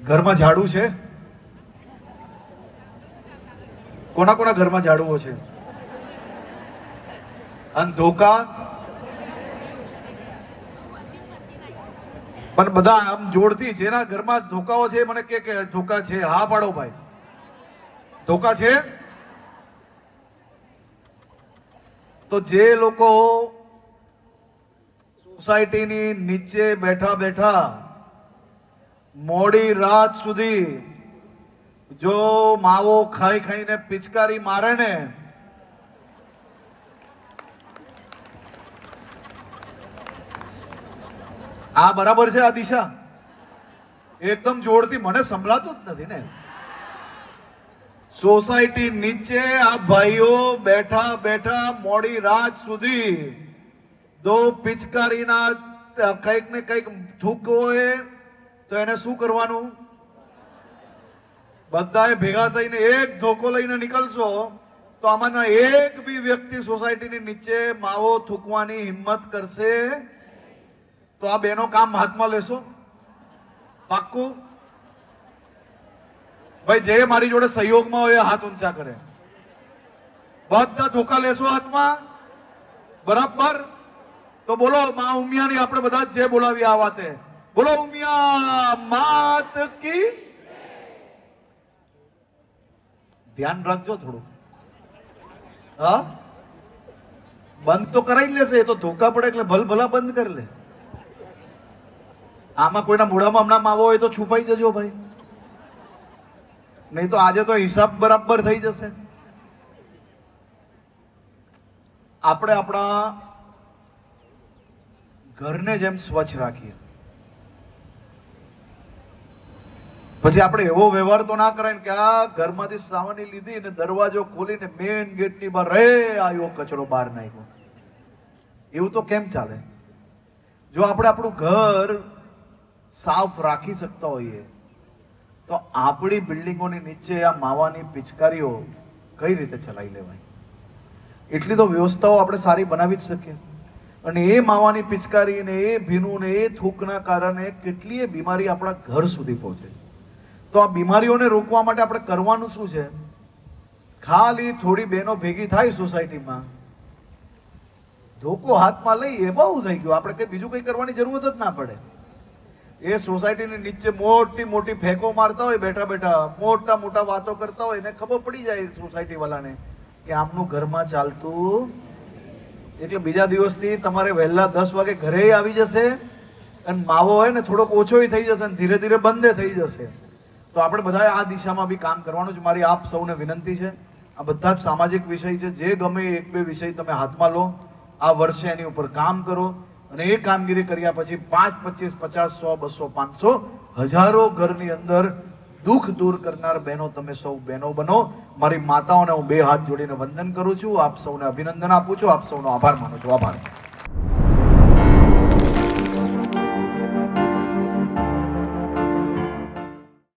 ઘરમાં ઝાડુ છે? કોના કોના ઘરમાં ઝાડુઓ છે? અને ધોકા? પણ બધા આમ જોડથી જેના ઘરમાં ધોકાઓ છે મને કે ધોકા છે? હા પાડો ભાઈ. ધોકા છે? તો જે લોકો સોસાયટીની નીચે બેઠા બેઠા મોડી રાત સુધી જો માવો ખાઈ ખાઈને પિચકારી મારે ને, આ બરાબર છે? આ દિશા એકદમ જોરથી મને સંભળાતું જ નથી ને. સોસાયટી નીચે આ ભાઈઓ બેઠા બેઠા મોડી રાત સુધી દો પિચકારીના કંઈક ને કંઈક થૂક હોય તો એને શું કરવાનું? બધાએ ભેગા થઈને એક ધોકો લઈને નીકળશો તો આમાંના એક બી વ્યક્તિ સોસાયટીની નીચે માવો થૂકવાની હિંમત કરશે? તો આ બેનો કામ હાથમાં લેશો? પાક્કું? ભાઈ જે મારી જોડે સહયોગમાં હોય હાથ ઊંચા કરે. બધા ધોકા લેશો હાથમાં? બરાબર. તો બોલો મા ઉમિયાની આપણે બધા જે બોલાવી આ વાતે બોલો, ઉમિયા માત કી. ધ્યાન રાખજો થોડું. હા, બંધ તો કરાવી લેશે. એ તો ધોકા પડે એટલે ભલભલા બંધ કરી લે. આમાં કોઈના મોઢામાં હમણાં માવો હોય તો છુપાઈ જજો ભાઈ, નહીં તો આજે તો હિસાબ બરાબર થઈ જશે. આપણે આપણા ઘરને જેમ સ્વચ્છ રાખીએ, પછી આપણે એવો વ્યવહાર તો ના કરાય કે આ ઘરમાંથી સાવની લીધી ને દરવાજો ખોલીને મેઇન ગેટની બહાર રે આવ્યો કચરો બહાર નાખ્યો. એવું તો કેમ ચાલે? જો આપણે આપણું ઘર સાફ રાખી શકતા હોઈએ તો આપણી બિલ્ડિંગોની નીચે આ માવાની પિચકારીઓ કઈ રીતે ચલાવી લેવાય? એટલી તો વ્યવસ્થાઓ આપણે સારી બનાવી જ શકીએ. અને એ માવાની પિચકારી ને એ ભીનું ને એ થૂકના કારણે કેટલીય બીમારી આપણા ઘર સુધી પહોંચે છે. તો આ બીમારીઓને રોકવા માટે આપણે કરવાનું શું છે? ખાલી થોડી બહેનો ભેગી થાય સોસાયટીમાં, ધોકો હાથમાં લઈએ, બહુ થઈ ગયું. આપણે કઈ બીજું કઈ કરવાની જરૂરત જ ના પડે. એ સોસાયટીની નીચે મોટી મોટી ફેંકો મારતા હોય, બેઠા બેઠા મોટા મોટા વાતો કરતા હોય, એને ખબર પડી જાય સોસાયટી વાળાને કે આમનું ઘરમાં ચાલતું. એટલે બીજા દિવસથી તમારે વહેલા 10 વાગે ઘરે આવી જશે અને માવો હોય ને થોડોક ઓછો થઈ જશે અને ધીરે ધીરે બંધ થઈ જશે. તો આપણે બધાએ આ દિશામાં બી કામ કરવાનું છે. મારી આપ સૌને વિનંતી છે, આ બધા જ સામાજિક વિષય છે, જે ગમે એક બે વિષય તમે હાથમાં લો, આ વર્ષે એની ઉપર કામ કરો. અને એ કામગીરી કર્યા પછી 5, 25, 50, 100, 200, 500 હજારો ઘરની અંદર દુઃખ દૂર કરનાર બહેનો તમે સૌ બહેનો બનો. મારી માતાઓને હું 2 હાથ જોડીને વંદન કરું છું. આપ સૌને અભિનંદન આપું છું. આપ સૌનો આભાર માનું છું. આભાર.